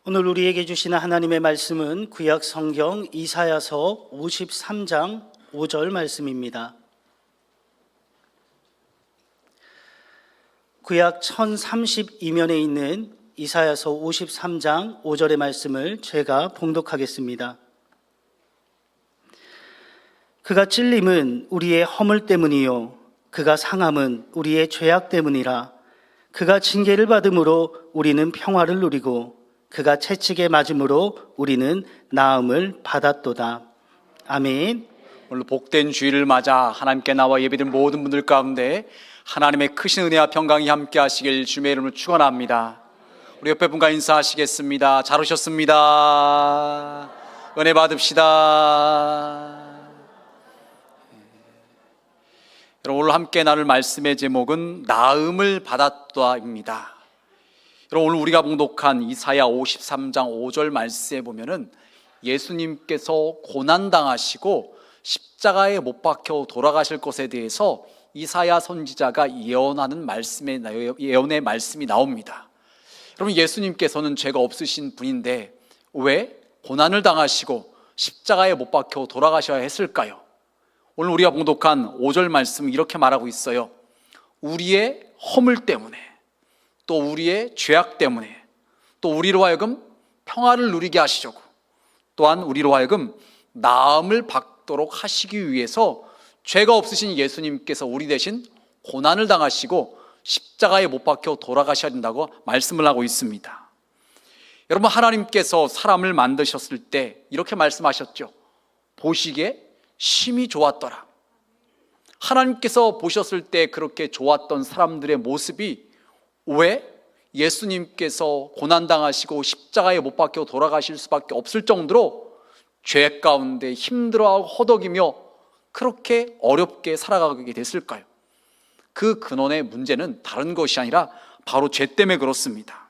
오늘 우리에게 주시는 하나님의 말씀은 구약 성경 이사야서 53장 5절 말씀입니다. 구약 1032면에 있는 이사야서 53장 5절의 말씀을 제가 봉독하겠습니다. 그가 찔림은 우리의 허물 때문이요 그가 상함은 우리의 죄악 때문이라. 그가 징계를 받음으로 우리는 평화를 누리고 그가 채찍에 맞음으로 우리는 나음을 받았도다. 아멘. 오늘 복된 주일을 맞아 하나님께 나와 예배드린 모든 분들 가운데 하나님의 크신 은혜와 평강이 함께 하시길 주님의 이름으로 축원합니다. 우리 옆에 분과 인사하시겠습니다. 잘 오셨습니다. 은혜 받읍시다. 여러분, 오늘 함께 나눌 말씀의 제목은 나음을 받았다입니다. 여러분, 오늘 우리가 봉독한 이사야 53장 5절 말씀에 보면은 예수님께서 고난당하시고 십자가에 못 박혀 돌아가실 것에 대해서 이사야 선지자가 예언하는 예언의 말씀이 나옵니다. 여러분, 예수님께서는 죄가 없으신 분인데 왜 고난을 당하시고 십자가에 못 박혀 돌아가셔야 했을까요? 오늘 우리가 봉독한 5절 말씀은 이렇게 말하고 있어요. 우리의 허물 때문에, 또 우리의 죄악 때문에, 또 우리로 하여금 평화를 누리게 하시려고, 또한 우리로 하여금 나음을 받도록 하시기 위해서 죄가 없으신 예수님께서 우리 대신 고난을 당하시고 십자가에 못 박혀 돌아가셔야 된다고 말씀을 하고 있습니다. 여러분, 하나님께서 사람을 만드셨을 때 이렇게 말씀하셨죠. 보시기에 심히 좋았더라. 하나님께서 보셨을 때 그렇게 좋았던 사람들의 모습이 왜 예수님께서 고난당하시고 십자가에 못 박혀 돌아가실 수밖에 없을 정도로 죄 가운데 힘들어하고 허덕이며 그렇게 어렵게 살아가게 됐을까요? 그 근원의 문제는 다른 것이 아니라 바로 죄 때문에 그렇습니다.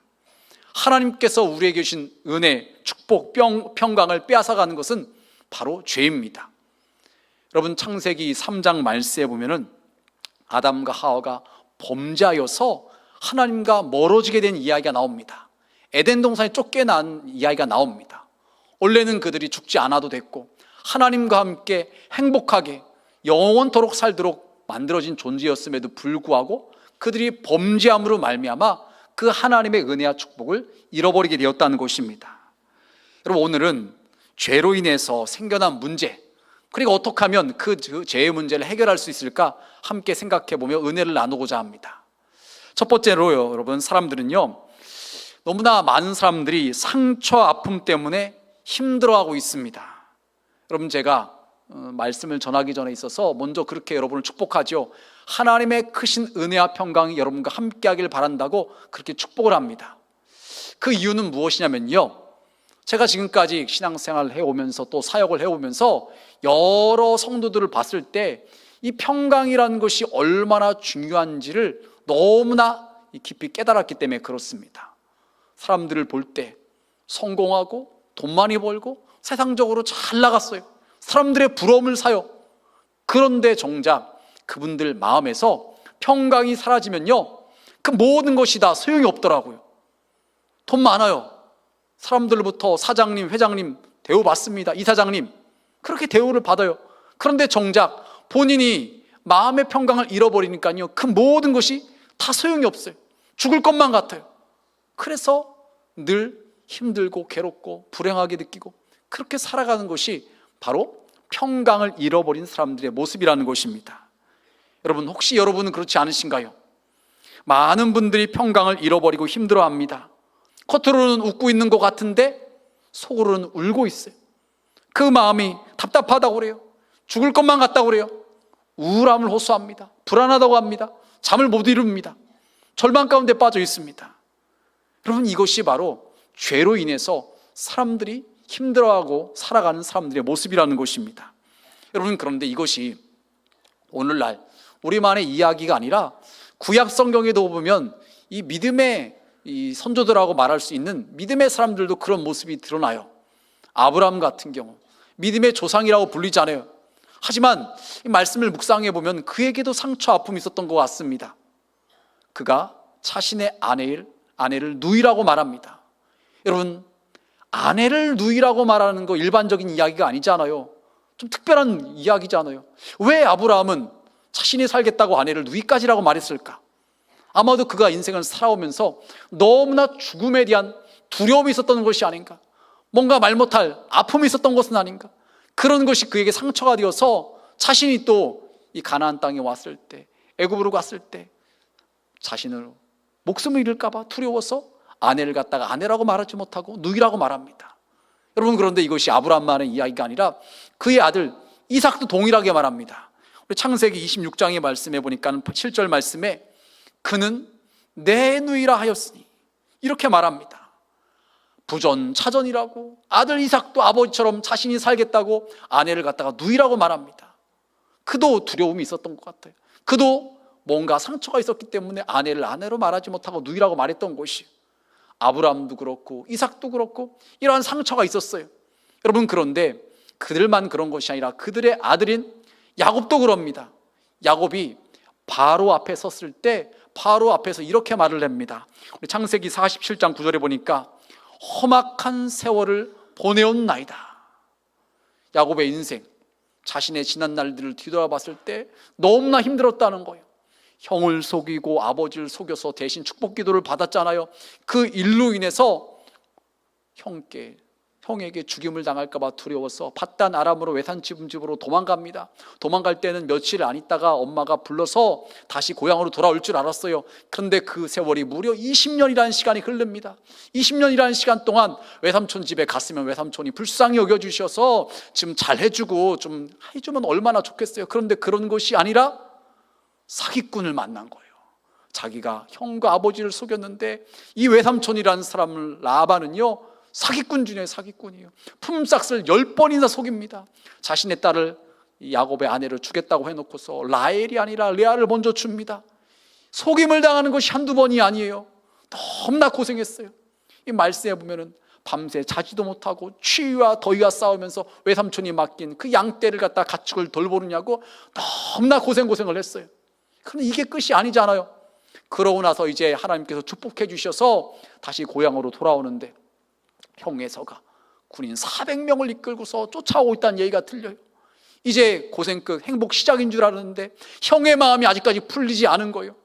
하나님께서 우리에게 주신 은혜, 축복, 평강을 빼앗아가는 것은 바로 죄입니다. 여러분, 창세기 3장 말씀에 보면은 아담과 하와가 범죄하여서 하나님과 멀어지게 된 이야기가 나옵니다. 에덴 동산에 쫓겨난 이야기가 나옵니다. 원래는 그들이 죽지 않아도 됐고 하나님과 함께 행복하게 영원토록 살도록 만들어진 존재였음에도 불구하고 그들이 범죄함으로 말미암아 그 하나님의 은혜와 축복을 잃어버리게 되었다는 것입니다. 여러분, 오늘은 죄로 인해서 생겨난 문제, 그리고 어떻게 하면 그 죄의 문제를 해결할 수 있을까 함께 생각해보며 은혜를 나누고자 합니다. 첫 번째로요, 여러분, 사람들은요, 너무나 많은 사람들이 상처, 아픔 때문에 힘들어하고 있습니다. 여러분, 제가 말씀을 전하기 전에 있어서 먼저 그렇게 여러분을 축복하죠. 하나님의 크신 은혜와 평강이 여러분과 함께 하길 바란다고 그렇게 축복을 합니다. 그 이유는 무엇이냐면요, 제가 지금까지 신앙생활을 해오면서 또 사역을 해오면서 여러 성도들을 봤을 때 이 평강이라는 것이 얼마나 중요한지를 너무나 깊이 깨달았기 때문에 그렇습니다. 사람들을 볼 때 성공하고 돈 많이 벌고 세상적으로 잘 나갔어요. 사람들의 부러움을 사요. 그런데 정작 그분들 마음에서 평강이 사라지면요, 그 모든 것이 다 소용이 없더라고요. 돈 많아요. 사람들로부터 사장님, 회장님 대우받습니다. 이사장님, 그렇게 대우를 받아요. 그런데 정작 본인이 마음의 평강을 잃어버리니까요, 그 모든 것이 다 소용이 없어요. 죽을 것만 같아요. 그래서 늘 힘들고 괴롭고 불행하게 느끼고 그렇게 살아가는 것이 바로 평강을 잃어버린 사람들의 모습이라는 것입니다. 여러분, 혹시 여러분은 그렇지 않으신가요? 많은 분들이 평강을 잃어버리고 힘들어합니다. 겉으로는 웃고 있는 것 같은데 속으로는 울고 있어요. 그 마음이 답답하다고 그래요. 죽을 것만 같다고 그래요. 우울함을 호소합니다. 불안하다고 합니다. 잠을 못 이룹니다. 절망 가운데 빠져 있습니다. 여러분, 이것이 바로 죄로 인해서 사람들이 힘들어하고 살아가는 사람들의 모습이라는 것입니다. 여러분, 그런데 이것이 오늘날 우리만의 이야기가 아니라 구약 성경에도 보면 이 믿음의 이 선조들하고 말할 수 있는 믿음의 사람들도 그런 모습이 드러나요. 아브라함 같은 경우 믿음의 조상이라고 불리잖아요. 하지만 이 말씀을 묵상해 보면 그에게도 상처, 아픔이 있었던 것 같습니다. 그가 자신의 아내를 누이라고 말합니다. 여러분, 아내를 누이라고 말하는 거 일반적인 이야기가 아니잖아요. 좀 특별한 이야기잖아요. 왜 아브라함은 자신이 살겠다고 아내를 누이까지라고 말했을까? 아마도 그가 인생을 살아오면서 너무나 죽음에 대한 두려움이 있었던 것이 아닌가, 뭔가 말 못할 아픔이 있었던 것은 아닌가, 그런 것이 그에게 상처가 되어서 자신이 또 이 가나안 땅에 왔을 때, 애굽으로 갔을 때 자신을 목숨을 잃을까 봐 두려워서 아내를 갖다가 아내라고 말하지 못하고 누이라고 말합니다. 여러분, 그런데 이것이 아브라함만의 이야기가 아니라 그의 아들 이삭도 동일하게 말합니다. 우리 창세기 26장의 말씀에 보니까 7절 말씀에 그는 내 누이라 하였으니 이렇게 말합니다. 부전차전이라고 아들 이삭도 아버지처럼 자신이 살겠다고 아내를 갖다가 누이라고 말합니다. 그도 두려움이 있었던 것 같아요. 그도 뭔가 상처가 있었기 때문에 아내를 아내로 말하지 못하고 누이라고 말했던 것이, 아브라함도 그렇고 이삭도 그렇고 이러한 상처가 있었어요. 여러분, 그런데 그들만 그런 것이 아니라 그들의 아들인 야곱도 그럽니다. 야곱이 바로 앞에 섰을 때 바로 앞에서 이렇게 말을 합니다. 우리 창세기 47장 9절에 보니까 험악한 세월을 보내온 나이다. 야곱의 인생, 자신의 지난 날들을 뒤돌아봤을 때 너무나 힘들었다는 거예요. 형을 속이고 아버지를 속여서 대신 축복 기도를 받았잖아요. 그 일로 인해서 형에게 죽임을 당할까 봐 두려워서 밧단 아람으로 외산 집으로 도망갑니다. 도망갈 때는 며칠 안 있다가 엄마가 불러서 다시 고향으로 돌아올 줄 알았어요. 그런데 그 세월이 무려 20년이라는 시간이 흐릅니다. 20년이라는 시간 동안 외삼촌 집에 갔으면 외삼촌이 불쌍히 여겨주셔서 지금 잘 해주고 좀 해주면 얼마나 좋겠어요. 그런데 그런 것이 아니라 사기꾼을 만난 거예요. 자기가 형과 아버지를 속였는데 이 외삼촌이라는 사람을 라반은요, 사기꾼 중에 사기꾼이에요. 품삯을 10번이나 속입니다. 자신의 딸을 야곱의 아내를 주겠다고 해놓고서 라헬이 아니라 레아를 먼저 줍니다. 속임을 당하는 것이 한두 번이 아니에요. 너무나 고생했어요. 이 말씀에 보면은 밤새 자지도 못하고 추위와 더위와 싸우면서 외삼촌이 맡긴 그 양떼를 갖다 가축을 돌보느냐고 너무나 고생을 했어요. 그런데 이게 끝이 아니잖아요. 그러고 나서 이제 하나님께서 축복해 주셔서 다시 고향으로 돌아오는데 형에서가 군인 400명을 이끌고서 쫓아오고 있다는 얘기가 들려요. 이제 고생 끝 행복 시작인 줄 알았는데 형의 마음이 아직까지 풀리지 않은 거예요.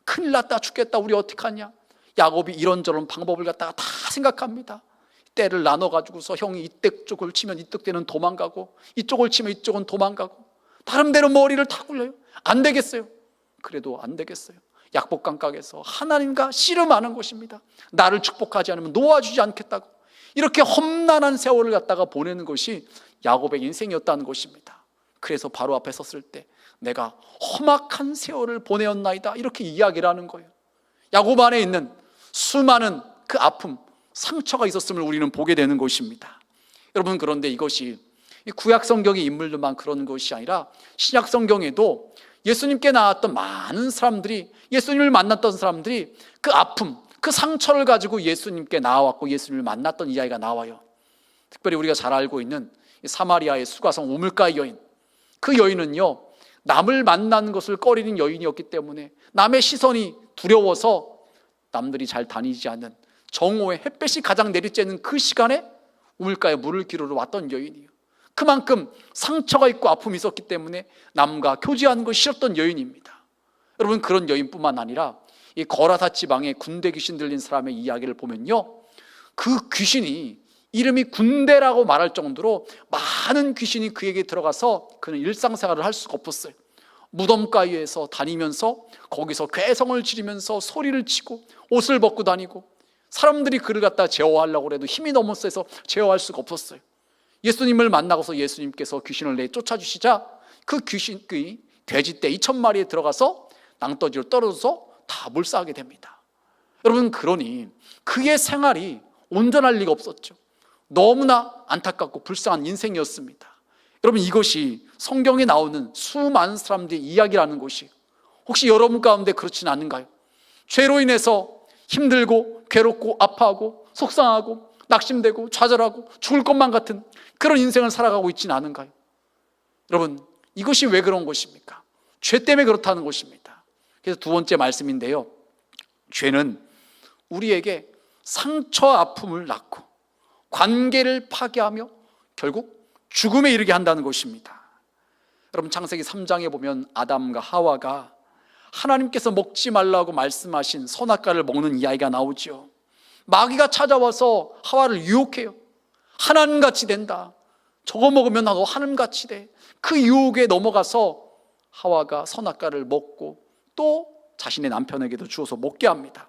큰일 났다, 죽겠다, 우리 어떡하냐. 야곱이 이런저런 방법을 갖다가 다 생각합니다. 때를 나눠가지고서 형이 이때 쪽을 치면 이쪽 때는 도망가고 이쪽을 치면 이쪽은 도망가고 나름대로 머리를 다 굴려요. 안 되겠어요. 그래도 안 되겠어요. 약복강가에서 하나님과 씨름하는 것입니다. 나를 축복하지 않으면 놓아주지 않겠다고. 이렇게 험난한 세월을 갖다가 보내는 것이 야곱의 인생이었다는 것입니다. 그래서 바로 앞에 섰을 때 내가 험악한 세월을 보내었나이다, 이렇게 이야기를 하는 거예요. 야곱 안에 있는 수많은 그 아픔, 상처가 있었음을 우리는 보게 되는 것입니다. 여러분, 그런데 이것이 구약 성경의 인물들만 그런 것이 아니라 신약 성경에도 예수님께 나왔던 많은 사람들이, 예수님을 만났던 사람들이 그 아픔, 그 상처를 가지고 예수님께 나와왔고 예수님을 만났던 이야기가 나와요. 특별히 우리가 잘 알고 있는 사마리아의 수가성 우물가의 여인, 그 여인은요, 남을 만나는 것을 꺼리는 여인이었기 때문에 남의 시선이 두려워서 남들이 잘 다니지 않는 정오에 햇볕이 가장 내리쬐는 그 시간에 우물가에 물을 기르러 왔던 여인이에요. 그만큼 상처가 있고 아픔이 있었기 때문에 남과 교제하는 것이 싫었던 여인입니다. 여러분, 그런 여인뿐만 아니라 이 거라사 지방에 군대 귀신 들린 사람의 이야기를 보면요, 그 귀신이 이름이 군대라고 말할 정도로 많은 귀신이 그에게 들어가서 그는 일상생활을 할 수가 없었어요. 무덤가에서 다니면서 거기서 괴성을 지르면서 소리를 치고 옷을 벗고 다니고 사람들이 그를 갖다 제어하려고 해도 힘이 너무 세서 제어할 수가 없었어요. 예수님을 만나고서 예수님께서 귀신을 내쫓아주시자 그 귀신이 돼지떼 2,000마리에 들어가서 낭떠지로 떨어져서 다 몰사하게 됩니다. 여러분, 그러니 그의 생활이 온전할 리가 없었죠. 너무나 안타깝고 불쌍한 인생이었습니다. 여러분, 이것이 성경에 나오는 수많은 사람들의 이야기라는 것이 혹시 여러분 가운데 그렇지는 않은가요? 죄로 인해서 힘들고 괴롭고 아파하고 속상하고 낙심되고 좌절하고 죽을 것만 같은 그런 인생을 살아가고 있지는 않은가요? 여러분, 이것이 왜 그런 것입니까? 죄 때문에 그렇다는 것입니다. 그래서 두 번째 말씀인데요, 죄는 우리에게 상처와 아픔을 낳고 관계를 파괴하며 결국 죽음에 이르게 한다는 것입니다. 여러분, 창세기 3장에 보면 아담과 하와가 하나님께서 먹지 말라고 말씀하신 선악과를 먹는 이야기가 나오죠. 마귀가 찾아와서 하와를 유혹해요. 하나님같이 된다. 저거 먹으면 나도 하나님같이 돼. 그 유혹에 넘어가서 하와가 선악과를 먹고 또 자신의 남편에게도 주어서 먹게 합니다.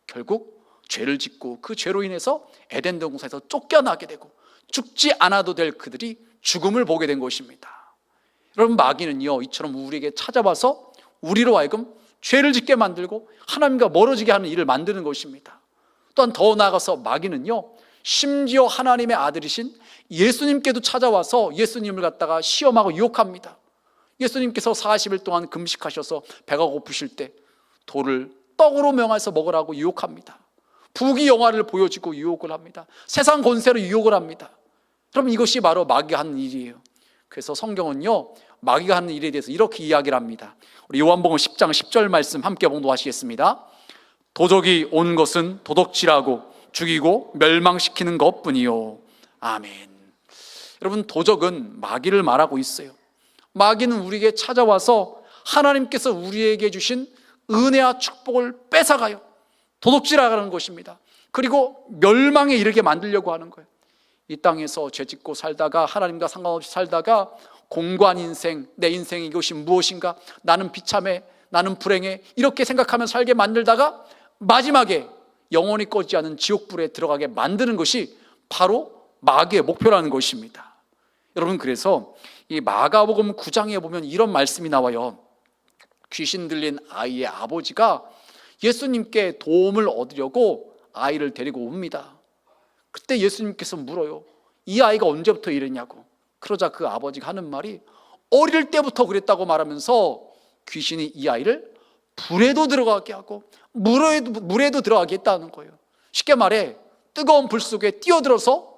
결국 죄를 짓고 그 죄로 인해서 에덴 동산에서 쫓겨나게 되고 죽지 않아도 될 그들이 죽음을 보게 된 것입니다. 여러분, 마귀는요, 이처럼 우리에게 찾아와서 우리로 하여금 죄를 짓게 만들고 하나님과 멀어지게 하는 일을 만드는 것입니다. 또한 더 나아가서 마귀는요, 심지어 하나님의 아들이신 예수님께도 찾아와서 예수님을 갖다가 시험하고 유혹합니다. 예수님께서 40일 동안 금식하셔서 배가 고프실 때 돌을 떡으로 명해서 먹으라고 유혹합니다. 부귀영화를 보여주고 유혹을 합니다. 세상 권세로 유혹을 합니다. 그럼 이것이 바로 마귀가 하는 일이에요. 그래서 성경은요, 마귀가 하는 일에 대해서 이렇게 이야기를 합니다. 우리 요한복음 10장 10절 말씀 함께 봉독하시겠습니다. 도적이 온 것은 도둑질하고 죽이고 멸망시키는 것뿐이요. 아멘. 여러분, 도적은 마귀를 말하고 있어요. 마귀는 우리에게 찾아와서 하나님께서 우리에게 주신 은혜와 축복을 뺏어가요. 도둑질하는 것입니다. 그리고 멸망에 이르게 만들려고 하는 거예요. 이 땅에서 죄짓고 살다가 하나님과 상관없이 살다가 공고한 인생, 내 인생 이것이 무엇인가, 나는 비참해, 나는 불행해, 이렇게 생각하며 살게 만들다가 마지막에 영원히 꺼지지 않은 지옥불에 들어가게 만드는 것이 바로 마귀의 목표라는 것입니다. 여러분, 그래서 이 마가복음 9장에 보면 이런 말씀이 나와요. 귀신 들린 아이의 아버지가 예수님께 도움을 얻으려고 아이를 데리고 옵니다. 그때 예수님께서 물어요. 이 아이가 언제부터 이랬냐고. 그러자 그 아버지가 하는 말이 어릴 때부터 그랬다고 말하면서 귀신이 이 아이를 불에도 들어가게 하고 물에도 들어가게 했다는 거예요. 쉽게 말해 뜨거운 불 속에 뛰어들어서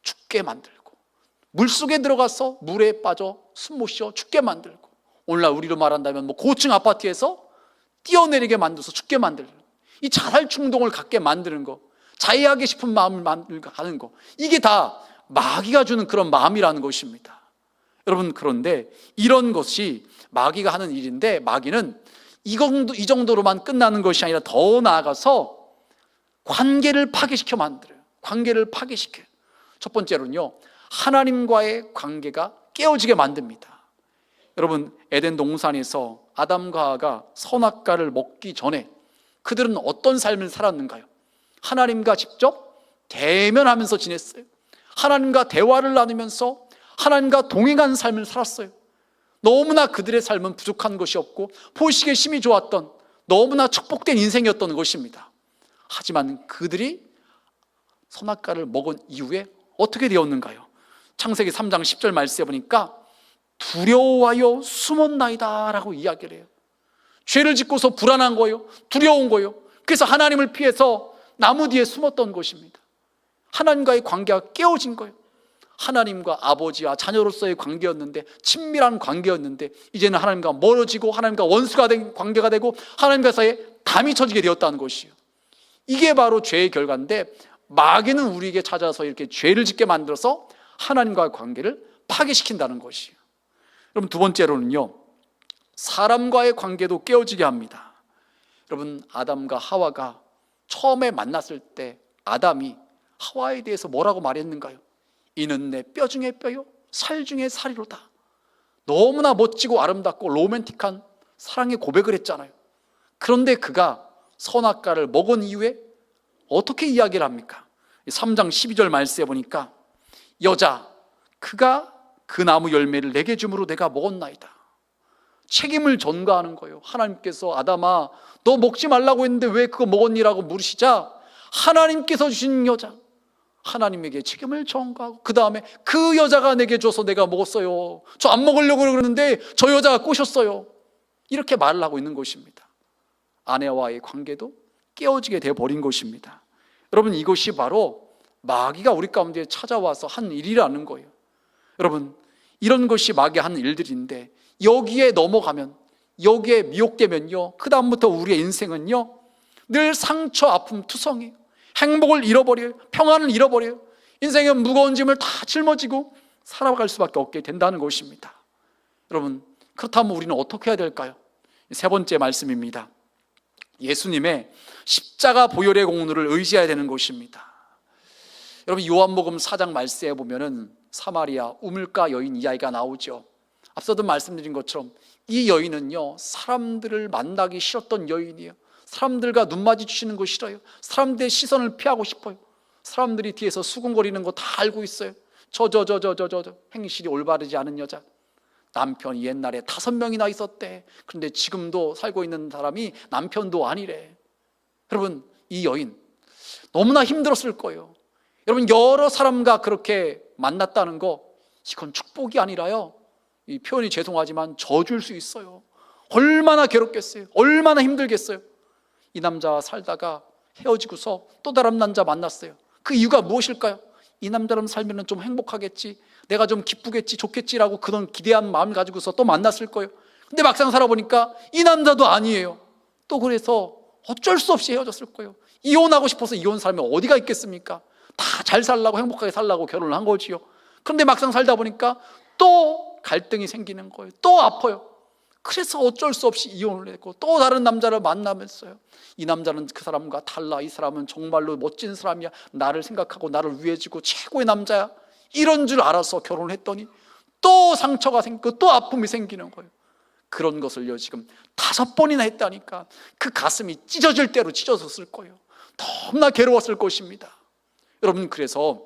죽게 만들고, 물 속에 들어가서 물에 빠져 숨 못 쉬어 죽게 만들고, 오늘날 우리로 말한다면 고층 아파트에서 뛰어내리게 만들어서 죽게 만들고, 이 자살 충동을 갖게 만드는 거, 자해하기 싶은 마음을 만들고 하는 거, 이게 다 마귀가 주는 그런 마음이라는 것입니다. 여러분, 그런데 이런 것이 마귀가 하는 일인데, 마귀는 이 정도로만 끝나는 것이 아니라 더 나아가서 관계를 파괴시켜 만들어요. 관계를 파괴시켜요. 첫 번째로는요, 하나님과의 관계가 깨어지게 만듭니다. 여러분, 에덴 동산에서 아담과 하와가 선악과를 먹기 전에 그들은 어떤 삶을 살았는가요? 하나님과 직접 대면하면서 지냈어요. 하나님과 대화를 나누면서 하나님과 동행하는 삶을 살았어요. 너무나 그들의 삶은 부족한 것이 없고 포식의 힘이 좋았던 너무나 축복된 인생이었던 것입니다. 하지만 그들이 선악과를 먹은 이후에 어떻게 되었는가요? 창세기 3장 10절 말씀에 보니까 두려워하여 숨었나이다 라고 이야기를 해요. 죄를 짓고서 불안한 거예요. 두려운 거예요. 그래서 하나님을 피해서 나무 뒤에 숨었던 것입니다. 하나님과의 관계가 깨어진 거예요. 하나님과 아버지와 자녀로서의 관계였는데, 친밀한 관계였는데, 이제는 하나님과 멀어지고 하나님과 원수가 된 관계가 되고 하나님과 사이에 담이 쳐지게 되었다는 것이에요. 이게 바로 죄의 결과인데, 마귀는 우리에게 찾아서 이렇게 죄를 짓게 만들어서 하나님과의 관계를 파괴시킨다는 것이에요. 여러분, 두 번째로는요, 사람과의 관계도 깨어지게 합니다. 여러분, 아담과 하와가 처음에 만났을 때 아담이 하와에 대해서 뭐라고 말했는가요? 이는 내 뼈 중에 뼈요 살 중에 살이로다. 너무나 멋지고 아름답고 로맨틱한 사랑의 고백을 했잖아요. 그런데 그가 선악과를 먹은 이후에 어떻게 이야기를 합니까? 3장 12절 말씀에 보니까 여자, 그가 그 나무 열매를 내게 줌으로 내가 먹었나이다. 책임을 전가하는 거예요. 하나님께서 아담아, 너 먹지 말라고 했는데 왜 그거 먹었니라고 물으시자 하나님께서 주신 여자, 하나님에게 책임을 전가하고 그 다음에 그 여자가 내게 줘서 내가 먹었어요. 저 안 먹으려고 그러는데 저 여자가 꼬셨어요. 이렇게 말을 하고 있는 것입니다. 아내와의 관계도 깨어지게 되어버린 것입니다. 여러분, 이것이 바로 마귀가 우리 가운데 찾아와서 한 일이라는 거예요. 여러분, 이런 것이 마귀가 하는 일들인데, 여기에 넘어가면, 여기에 미혹되면요, 그 다음부터 우리의 인생은요 늘 상처, 아픔, 투성이에요. 행복을 잃어버려요. 평안을 잃어버려요. 인생의 무거운 짐을 다 짊어지고 살아갈 수밖에 없게 된다는 것입니다. 여러분, 그렇다면 우리는 어떻게 해야 될까요? 세 번째 말씀입니다. 예수님의 십자가 보혈의 공로를 의지해야 되는 것입니다. 여러분, 요한복음 4장 말씀에 보면은 사마리아 우물가 여인 이야기가 나오죠. 앞서도 말씀드린 것처럼 이 여인은요, 사람들을 만나기 싫었던 여인이에요. 사람들과 눈 마주치는 거 싫어요. 사람들의 시선을 피하고 싶어요. 사람들이 뒤에서 수군거리는 거 다 알고 있어요. 저 행실이 올바르지 않은 여자. 남편이 옛날에 5명이나 있었대. 그런데 지금도 살고 있는 사람이 남편도 아니래. 여러분, 이 여인 너무나 힘들었을 거예요. 여러분, 여러 사람과 그렇게 만났다는 거, 이건 축복이 아니라요, 이 표현이 죄송하지만 저주일 수 있어요. 얼마나 괴롭겠어요. 얼마나 힘들겠어요. 이 남자와 살다가 헤어지고서 또 다른 남자 만났어요. 그 이유가 무엇일까요? 이 남자랑 살면 좀 행복하겠지, 내가 좀 기쁘겠지, 좋겠지라고 그런 기대한 마음을 가지고서 또 만났을 거예요. 근데 막상 살아보니까 이 남자도 아니에요. 또 그래서 어쩔 수 없이 헤어졌을 거예요. 이혼하고 싶어서 이혼 사람이 어디가 있겠습니까? 다 잘 살라고, 행복하게 살라고 결혼을 한 거지요. 그런데 막상 살다 보니까 또 갈등이 생기는 거예요. 또 아파요. 그래서 어쩔 수 없이 이혼을 했고 또 다른 남자를 만나면서요, 이 남자는 그 사람과 달라, 이 사람은 정말로 멋진 사람이야, 나를 생각하고 나를 위해주고 최고의 남자야, 이런 줄 알아서 결혼을 했더니 또 상처가 생기고 또 아픔이 생기는 거예요. 그런 것을요, 지금 5번이나 했다니까 그 가슴이 찢어질 대로 찢어졌을 거예요. 너무나 괴로웠을 것입니다. 여러분, 그래서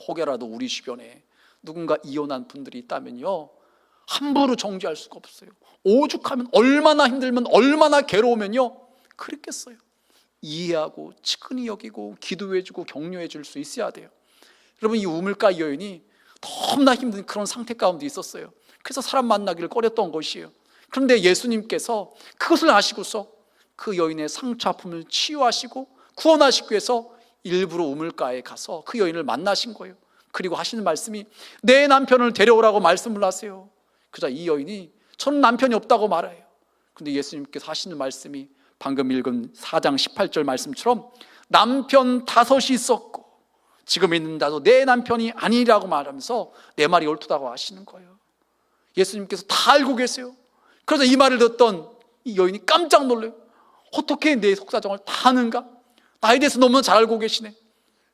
혹여라도 우리 주변에 누군가 이혼한 분들이 있다면요, 함부로 정죄할 수가 없어요. 오죽하면, 얼마나 힘들면, 얼마나 괴로우면요 그랬겠어요. 이해하고 측은히 여기고 기도해주고 격려해줄 수 있어야 돼요. 여러분, 이 우물가 여인이 너무나 힘든 그런 상태 가운데 있었어요. 그래서 사람 만나기를 꺼렸던 것이에요. 그런데 예수님께서 그것을 아시고서 그 여인의 상처 아픔을 치유하시고 구원하시기 위해서 일부러 우물가에 가서 그 여인을 만나신 거예요. 그리고 하시는 말씀이 내 남편을 데려오라고 말씀을 하세요. 그러자 이 여인이 저는 남편이 없다고 말해요. 근데 예수님께서 하시는 말씀이 방금 읽은 4장 18절 말씀처럼 남편 5이 있었고 지금 있는 나도 내 남편이 아니라고 말하면서 내 말이 옳다고 하시는 거예요. 예수님께서 다 알고 계세요. 그래서 이 말을 듣던 이 여인이 깜짝 놀라요. 어떻게 내 속사정을 다 아는가? 나에 대해서 너무나 잘 알고 계시네.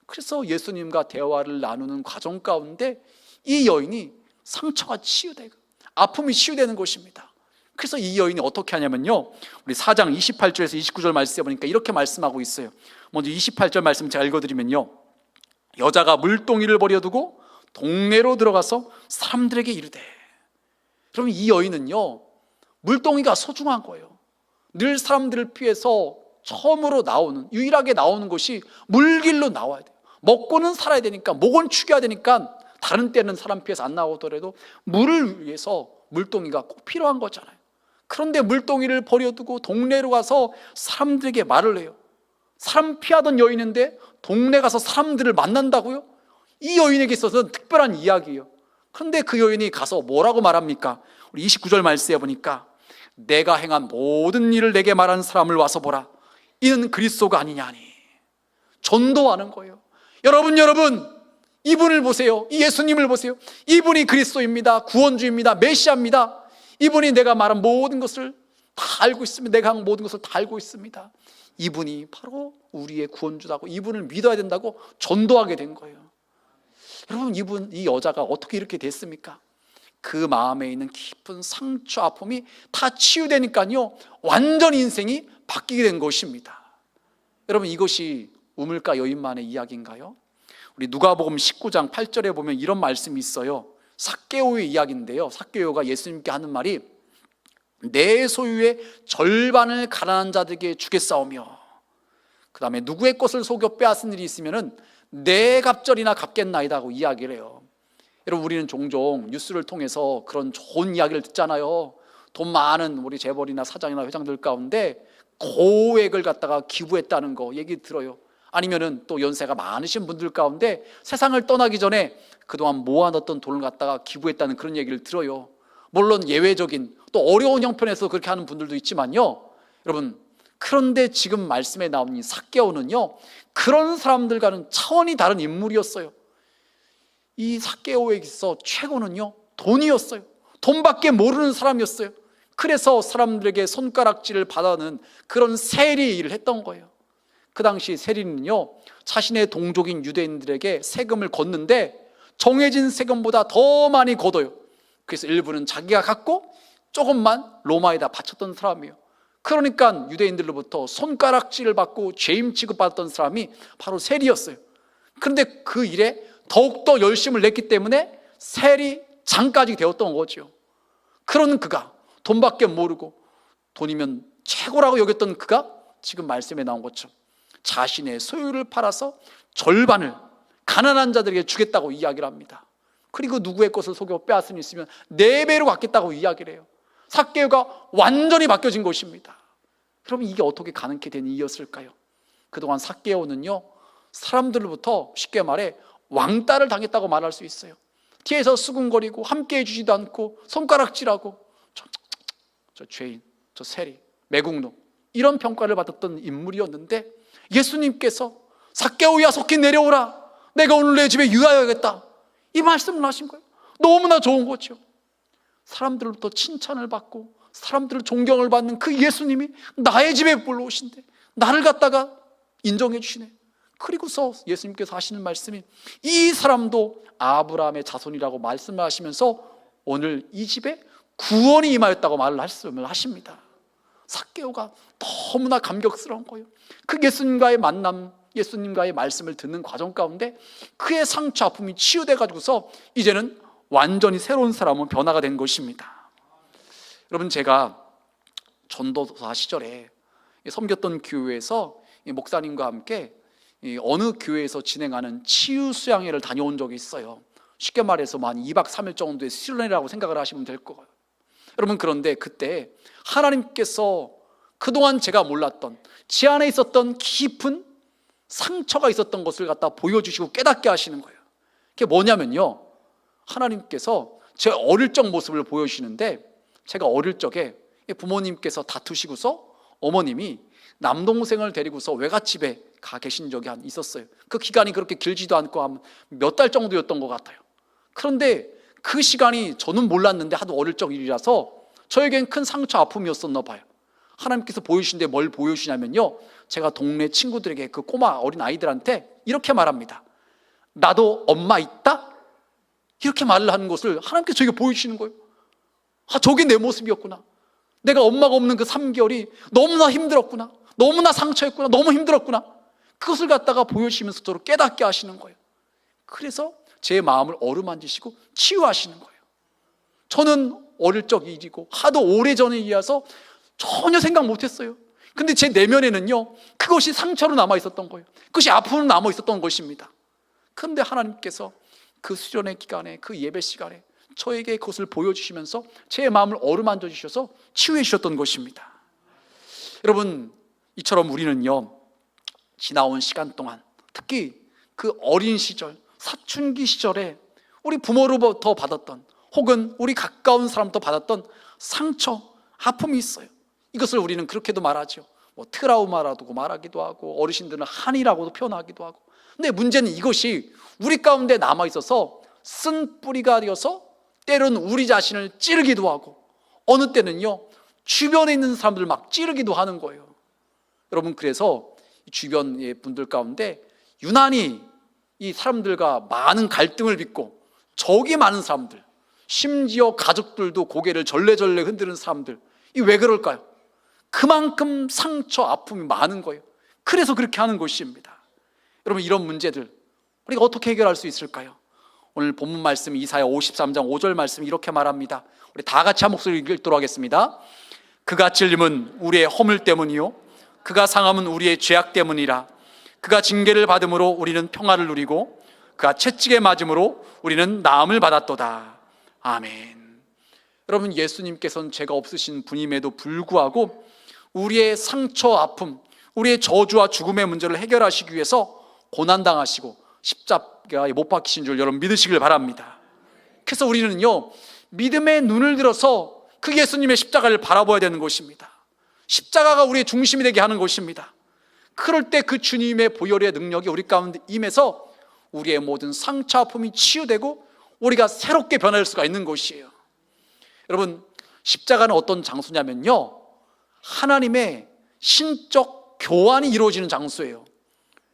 그래서 예수님과 대화를 나누는 과정 가운데 이 여인이 상처가 치유되고 아픔이 치유되는 것입니다. 그래서 이 여인이 어떻게 하냐면요, 우리 4장 28절에서 29절 말씀에 보니까 이렇게 말씀하고 있어요. 먼저 28절 말씀 제가 읽어드리면요, 여자가 물동이를 버려두고 동네로 들어가서 사람들에게 이르되. 그러면 이 여인은요, 물동이가 소중한 거예요. 늘 사람들을 피해서 처음으로 나오는, 유일하게 나오는 것이 물길로 나와야 돼요. 먹고는 살아야 되니까, 목은 축여야 되니까 다른 때는 사람 피해서 안 나오더라도 물을 위해서 물동이가 꼭 필요한 거잖아요. 그런데 물동이를 버려두고 동네로 가서 사람들에게 말을 해요. 사람 피하던 여인인데 동네 가서 사람들을 만난다고요? 이 여인에게 있어서는 특별한 이야기예요. 그런데 그 여인이 가서 뭐라고 말합니까? 우리 29절 말씀에 보니까 내가 행한 모든 일을 내게 말하는 사람을 와서 보라. 이는 그리스도가 아니냐니. 전도하는 거예요. 여러분, 이분을 보세요. 이 예수님을 보세요. 이분이 그리스도입니다. 구원주입니다. 메시아입니다. 이분이 내가 말한 모든 것을 다 알고 있습니다. 내가 한 모든 것을 다 알고 있습니다. 이분이 바로 우리의 구원주라고, 이분을 믿어야 된다고 전도하게 된 거예요. 여러분, 이 여자가 어떻게 이렇게 됐습니까? 그 마음에 있는 깊은 상처, 아픔이 다 치유되니까요, 완전 인생이 바뀌게 된 것입니다. 여러분, 이것이 우물가 여인만의 이야기인가요? 우리 누가복음 19장 8절에 보면 이런 말씀이 있어요. 삭개오의 이야기인데요, 삭개오가 예수님께 하는 말이 내 소유의 절반을 가난한 자들에게 주겠사오며, 그 다음에 누구의 것을 속여 빼앗은 일이 있으면 내 갑절이나 갚겠나이다 고 이야기를 해요. 여러분, 우리는 종종 뉴스를 통해서 그런 좋은 이야기를 듣잖아요. 돈 많은 우리 재벌이나 사장이나 회장들 가운데 고액을 갖다가 기부했다는 거 얘기 들어요. 아니면은 또 연세가 많으신 분들 가운데 세상을 떠나기 전에 그동안 모아놨던 돈을 갖다가 기부했다는 그런 얘기를 들어요. 물론 예외적인 또 어려운 형편에서 그렇게 하는 분들도 있지만요, 여러분, 그런데 지금 말씀에 나온 이 삭개오는요, 그런 사람들과는 차원이 다른 인물이었어요. 이 삭개오에게서 최고는요, 돈이었어요. 돈밖에 모르는 사람이었어요. 그래서 사람들에게 손가락질을 받아는 그런 세리 일을 했던 거예요. 그 당시 세리는요, 자신의 동족인 유대인들에게 세금을 걷는데 정해진 세금보다 더 많이 걷어요. 그래서 일부는 자기가 갖고 조금만 로마에다 바쳤던 사람이에요. 그러니까 유대인들로부터 손가락질을 받고 죄임 취급받았던 사람이 바로 세리였어요. 그런데 그 일에 더욱더 열심을 냈기 때문에 세리장까지 되었던 거죠. 그런 그가, 돈밖에 모르고 돈이면 최고라고 여겼던 그가 지금 말씀에 나온 것처럼 자신의 소유를 팔아서 절반을 가난한 자들에게 주겠다고 이야기를 합니다. 그리고 누구의 것을 속여 빼앗은 일 있으면 4배로 갚겠다고 이야기를 해요. 삭개오가 완전히 바뀌어진 것입니다. 그러면 이게 어떻게 가능케 된 일이었을까요? 그동안 삭개오는요, 사람들로부터 쉽게 말해 왕따를 당했다고 말할 수 있어요. 뒤에서 수군거리고 함께 해주지도 않고 손가락질하고 저 죄인, 저 세리, 매국노, 이런 평가를 받았던 인물이었는데 예수님께서 삭개오야 속히 내려오라, 내가 오늘 내 집에 유하여야겠다, 이 말씀을 하신 거예요. 너무나 좋은 거죠. 사람들로부터 칭찬을 받고 사람들을 존경을 받는 그 예수님이 나의 집에 불러오신대, 나를 갖다가 인정해 주시네. 그리고서 예수님께서 하시는 말씀이 이 사람도 아브라함의 자손이라고 말씀을 하시면서 오늘 이 집에 구원이 임하였다고 말씀을 하십니다. 삭개오가 너무나 감격스러운 거예요. 그 예수님과의 만남, 예수님과의 말씀을 듣는 과정 가운데 그의 상처 아픔이 치유돼 가지고서 이제는 완전히 새로운 사람은 변화가 된 것입니다. 여러분, 제가 전도사 시절에 섬겼던 교회에서 목사님과 함께 어느 교회에서 진행하는 치유 수양회를 다녀온 적이 있어요. 쉽게 말해서 한 2박 3일 정도의 수련회라고 생각을 하시면 될 거예요. 여러분, 그런데 그때 하나님께서 그동안 제가 몰랐던 제 안에 있었던 깊은 상처가 있었던 것을 갖다 보여주시고 깨닫게 하시는 거예요. 그게 뭐냐면요, 하나님께서 제 어릴 적 모습을 보여주시는데, 제가 어릴 적에 부모님께서 다투시고서 어머님이 남동생을 데리고서 외갓집에 가 계신 적이 있었어요. 그 기간이 그렇게 길지도 않고 한 몇 달 정도였던 것 같아요. 그런데 그 시간이 저는 몰랐는데 하도 어릴 적 일이라서 저에겐 큰 상처 아픔이었었나 봐요. 하나님께서 보여주신데 뭘 보여주시냐면요, 제가 동네 친구들에게, 그 꼬마 어린 아이들한테 이렇게 말합니다. 나도 엄마 있다? 이렇게 말을 하는 것을 하나님께서 저에게 보여주시는 거예요. 아, 저게 내 모습이었구나. 내가 엄마가 없는 그 3개월이 너무나 힘들었구나, 너무나 상처였구나, 너무 힘들었구나. 그것을 갖다가 보여주시면서 저를 깨닫게 하시는 거예요. 그래서 제 마음을 어루만지시고 치유하시는 거예요. 저는 어릴 적 일이고 하도 오래전에 이어서 전혀 생각 못했어요. 근데 제 내면에는요, 그것이 상처로 남아 있었던 거예요. 그것이 아픔으로 남아 있었던 것입니다. 그런데 하나님께서 그 수련회 기간에, 그 예배 시간에 저에게 그것을 보여주시면서 제 마음을 어루만져 주셔서 치유해 주셨던 것입니다. 여러분, 이처럼 우리는요, 지나온 시간 동안, 특히 그 어린 시절, 사춘기 시절에 우리 부모로부터 받았던, 혹은 우리 가까운 사람부터 받았던 상처, 아픔이 있어요. 이것을 우리는 그렇게도 말하죠. 트라우마라고 말하기도 하고, 어르신들은 한이라고도 표현하기도 하고. 근데 문제는 이것이 우리 가운데 남아 있어서 쓴 뿌리가 되어서 때로는 우리 자신을 찌르기도 하고, 어느 때는요, 주변에 있는 사람들을 막 찌르기도 하는 거예요. 여러분, 그래서 주변의 분들 가운데 유난히 이 사람들과 많은 갈등을 빚고 적이 많은 사람들, 심지어 가족들도 고개를 절레절레 흔드는 사람들, 이 왜 그럴까요? 그만큼 상처, 아픔이 많은 거예요. 그래서 그렇게 하는 것입니다. 여러분, 이런 문제들 우리가 어떻게 해결할 수 있을까요? 오늘 본문 말씀 이사야 53장 5절 말씀 이렇게 말합니다. 우리 다 같이 한 목소리 읽도록 하겠습니다. 그가 찔림은 우리의 허물 때문이요, 그가 상함은 우리의 죄악 때문이라. 그가 징계를 받음으로 우리는 평화를 누리고 그가 채찍에 맞음으로 우리는 나음을 받았도다. 아멘. 여러분, 예수님께서는 죄가 없으신 분임에도 불구하고 우리의 상처, 아픔, 우리의 저주와 죽음의 문제를 해결하시기 위해서 고난당하시고 십자가에 못 박히신 줄 여러분 믿으시길 바랍니다. 그래서 우리는요, 믿음의 눈을 들어서 그 예수님의 십자가를 바라봐야 되는 것입니다. 십자가가 우리의 중심이 되게 하는 것입니다. 그럴 때 그 주님의 보혈의 능력이 우리 가운데 임해서 우리의 모든 상처 아픔이 치유되고 우리가 새롭게 변할 수가 있는 것이에요. 여러분, 십자가는 어떤 장소냐면요, 하나님의 신적 교환이 이루어지는 장소예요.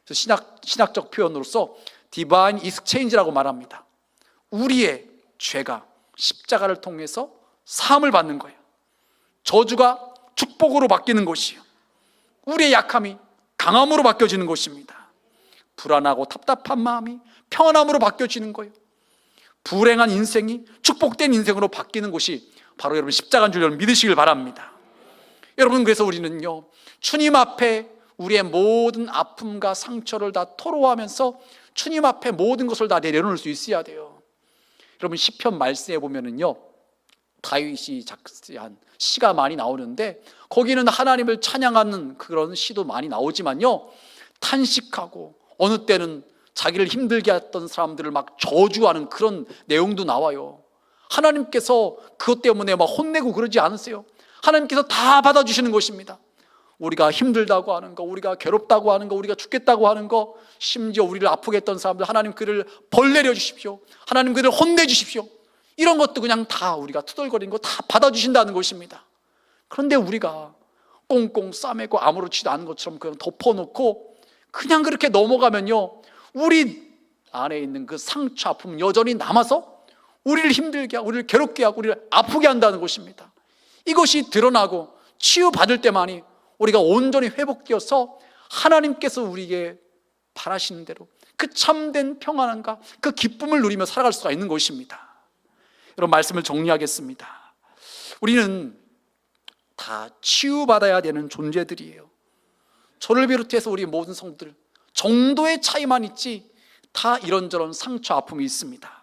그래서 신학적 표현으로서 디바인 익스체인지라고 말합니다. 우리의 죄가 십자가를 통해서 사함을 받는 거예요. 저주가 축복으로 바뀌는 것이에요. 우리의 약함이 강함으로 바뀌어지는 것입니다. 불안하고 답답한 마음이 평안함으로 바뀌어지는 거예요. 불행한 인생이 축복된 인생으로 바뀌는 것이 바로 여러분 십자가인 줄 여러분 믿으시길 바랍니다. 여러분, 그래서 우리는요, 주님 앞에 우리의 모든 아픔과 상처를 다 토로하면서 주님 앞에 모든 것을 다 내려놓을 수 있어야 돼요. 여러분, 시편 말씀에 보면은요, 다윗이 작사한 시가 많이 나오는데 거기는 하나님을 찬양하는 그런 시도 많이 나오지만요, 탄식하고 어느 때는 자기를 힘들게 했던 사람들을 막 저주하는 그런 내용도 나와요. 하나님께서 그것 때문에 막 혼내고 그러지 않으세요. 하나님께서 다 받아주시는 것입니다. 우리가 힘들다고 하는 거, 우리가 괴롭다고 하는 거, 우리가 죽겠다고 하는 거, 심지어 우리를 아프게 했던 사람들, 하나님 그를 벌 내려 주십시오. 하나님 그를 혼내 주십시오. 이런 것도 그냥 다 우리가 투덜거리는 거 다 받아주신다는 것입니다. 그런데 우리가 꽁꽁 싸매고 아무렇지도 않은 것처럼 그냥 덮어놓고 그냥 그렇게 넘어가면요, 우리 안에 있는 그 상처 아픔 여전히 남아서 우리를 힘들게 하고 우리를 괴롭게 하고 우리를 아프게 한다는 것입니다. 이것이 드러나고 치유받을 때만이 우리가 온전히 회복되어서 하나님께서 우리에게 바라시는 대로 그 참된 평안함과 그 기쁨을 누리며 살아갈 수가 있는 것입니다. 여러분, 말씀을 정리하겠습니다. 우리는 다 치유받아야 되는 존재들이에요. 저를 비롯해서 우리 모든 성도들 정도의 차이만 있지 다 이런저런 상처 아픔이 있습니다.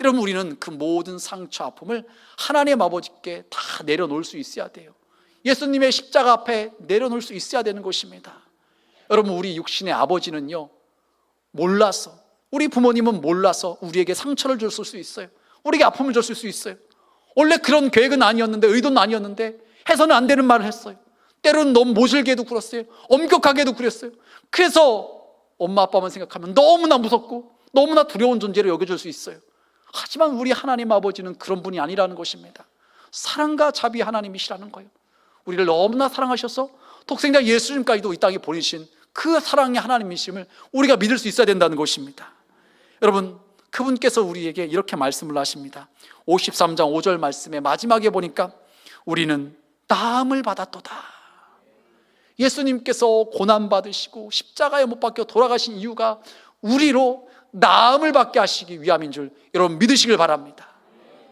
여러분, 우리는 그 모든 상처 아픔을 하나님 아버지께 다 내려놓을 수 있어야 돼요. 예수님의 십자가 앞에 내려놓을 수 있어야 되는 것입니다. 여러분, 우리 육신의 아버지는요, 몰라서, 우리 부모님은 몰라서 우리에게 상처를 줬을 수 있어요. 우리에게 아픔을 줬을 수 있어요. 원래 그런 계획은 아니었는데, 의도는 아니었는데 해서는 안 되는 말을 했어요. 때로는 너무 모질게도 굴었어요. 엄격하게도 굴었어요. 그래서 엄마 아빠만 생각하면 너무나 무섭고 너무나 두려운 존재로 여겨질 수 있어요. 하지만 우리 하나님 아버지는 그런 분이 아니라는 것입니다. 사랑과 자비 하나님이시라는 거예요. 우리를 너무나 사랑하셔서 독생자 예수님까지도 이 땅에 보내신 그 사랑의 하나님이심을 우리가 믿을 수 있어야 된다는 것입니다. 여러분, 그분께서 우리에게 이렇게 말씀을 하십니다. 53장 5절 말씀의 마지막에 보니까 우리는 나음을 받았도다. 예수님께서 고난받으시고 십자가에 못 박혀 돌아가신 이유가 우리로 나음을 받게 하시기 위함인 줄 여러분 믿으시길 바랍니다.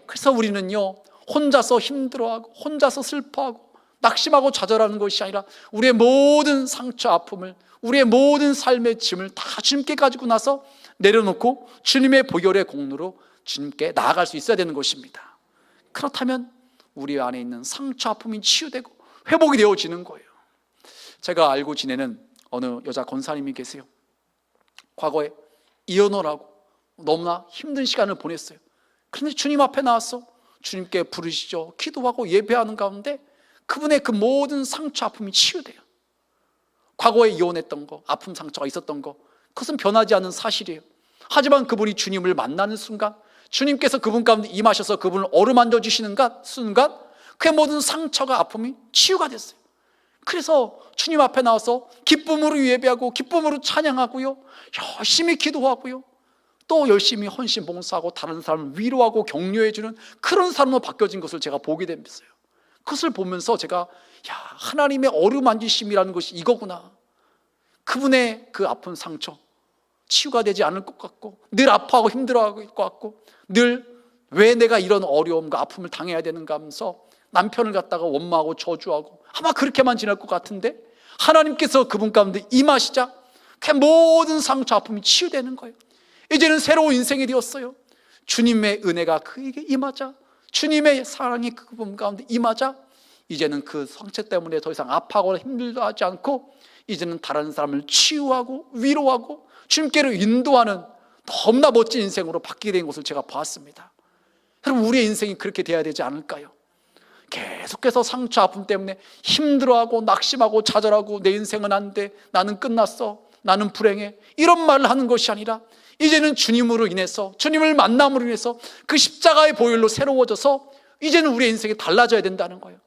그래서 우리는요, 혼자서 힘들어하고 혼자서 슬퍼하고 낙심하고 좌절하는 것이 아니라 우리의 모든 상처 아픔을, 우리의 모든 삶의 짐을 다 주님께 가지고 나서 내려놓고 주님의 보혈의 공로로 주님께 나아갈 수 있어야 되는 것입니다. 그렇다면 우리 안에 있는 상처 아픔이 치유되고 회복이 되어지는 거예요. 제가 알고 지내는 어느 여자 권사님이 계세요. 과거에 이혼을 하고 너무나 힘든 시간을 보냈어요. 그런데 주님 앞에 나와서 주님께 부르시죠. 기도하고 예배하는 가운데 그분의 그 모든 상처 아픔이 치유돼요. 과거에 이혼했던 거, 아픔 상처가 있었던 거, 그것은 변하지 않는 사실이에요. 하지만 그분이 주님을 만나는 순간, 주님께서 그분 가운데 임하셔서 그분을 어루만져 주시는 순간 그의 모든 상처가 아픔이 치유가 됐어요. 그래서 주님 앞에 나와서 기쁨으로 예배하고 기쁨으로 찬양하고요, 열심히 기도하고요, 또 열심히 헌신 봉사하고 다른 사람을 위로하고 격려해주는 그런 사람으로 바뀌어진 것을 제가 보게 됐어요. 그것을 보면서 제가 하나님의 어루만지심이라는 것이 이거구나. 그분의 그 아픈 상처 치유가 되지 않을 것 같고 늘 아파하고 힘들어할 것 같고 늘 왜 내가 이런 어려움과 아픔을 당해야 되는가 하면서 남편을 갖다가 원망하고 저주하고 아마 그렇게만 지낼 것 같은데 하나님께서 그분 가운데 임하시자 그 모든 상처 아픔이 치유되는 거예요. 이제는 새로운 인생이 되었어요. 주님의 은혜가 그에게 임하자, 주님의 사랑이 그분 가운데 임하자 이제는 그 상처 때문에 더 이상 아파하거나 힘들어하지 않고 이제는 다른 사람을 치유하고 위로하고 주님께로 인도하는 너무나 멋진 인생으로 바뀌게 된 것을 제가 봤습니다. 여러분, 우리의 인생이 그렇게 돼야 되지 않을까요? 계속해서 상처 아픔 때문에 힘들어하고 낙심하고 좌절하고 내 인생은 안 돼, 나는 끝났어, 나는 불행해, 이런 말을 하는 것이 아니라 이제는 주님으로 인해서, 주님을 만남으로 인해서 그 십자가의 보혈로 새로워져서 이제는 우리의 인생이 달라져야 된다는 거예요.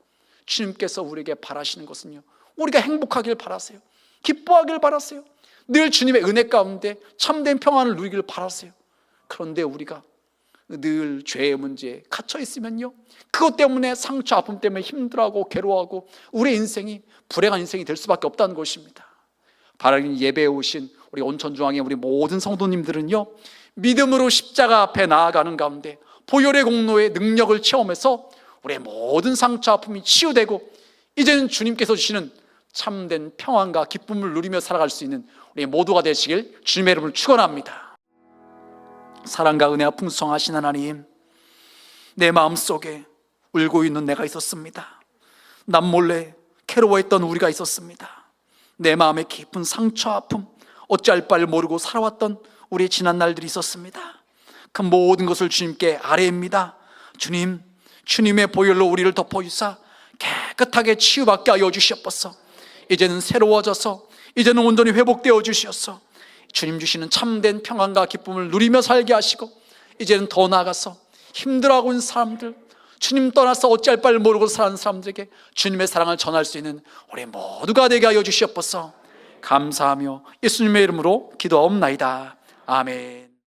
주님께서 우리에게 바라시는 것은요, 우리가 행복하길 바라세요. 기뻐하길 바라세요. 늘 주님의 은혜 가운데 참된 평안을 누리길 바라세요. 그런데 우리가 늘 죄의 문제에 갇혀 있으면요, 그것 때문에 상처 아픔 때문에 힘들어하고 괴로워하고 우리 인생이 불행한 인생이 될 수밖에 없다는 것입니다. 바라긴 예배에 오신 우리 온천중앙의 우리 모든 성도님들은요, 믿음으로 십자가 앞에 나아가는 가운데 보혈의 공로의 능력을 체험해서 우리의 모든 상처 아픔이 치유되고 이제는 주님께서 주시는 참된 평안과 기쁨을 누리며 살아갈 수 있는 우리 모두가 되시길 주님의 이름을 축원합니다. 사랑과 은혜가 풍성하신 하나님, 내 마음속에 울고 있는 내가 있었습니다. 남몰래 괴로워했던 우리가 있었습니다. 내 마음에 깊은 상처 아픔, 어찌할 바를 모르고 살아왔던 우리의 지난 날들이 있었습니다. 그 모든 것을 주님께 아뢰입니다. 주님, 주님의 보혈로 우리를 덮어주사 깨끗하게 치유받게 하여 주시옵소서. 이제는 새로워져서 이제는 온전히 회복되어 주시옵소서. 주님 주시는 참된 평안과 기쁨을 누리며 살게 하시고 이제는 더 나아가서 힘들어하고 있는 사람들, 주님 떠나서 어찌할 바를 모르고 사는 사람들에게 주님의 사랑을 전할 수 있는 우리 모두가 되게 하여 주시옵소서. 감사하며 예수님의 이름으로 기도하옵나이다. 아멘.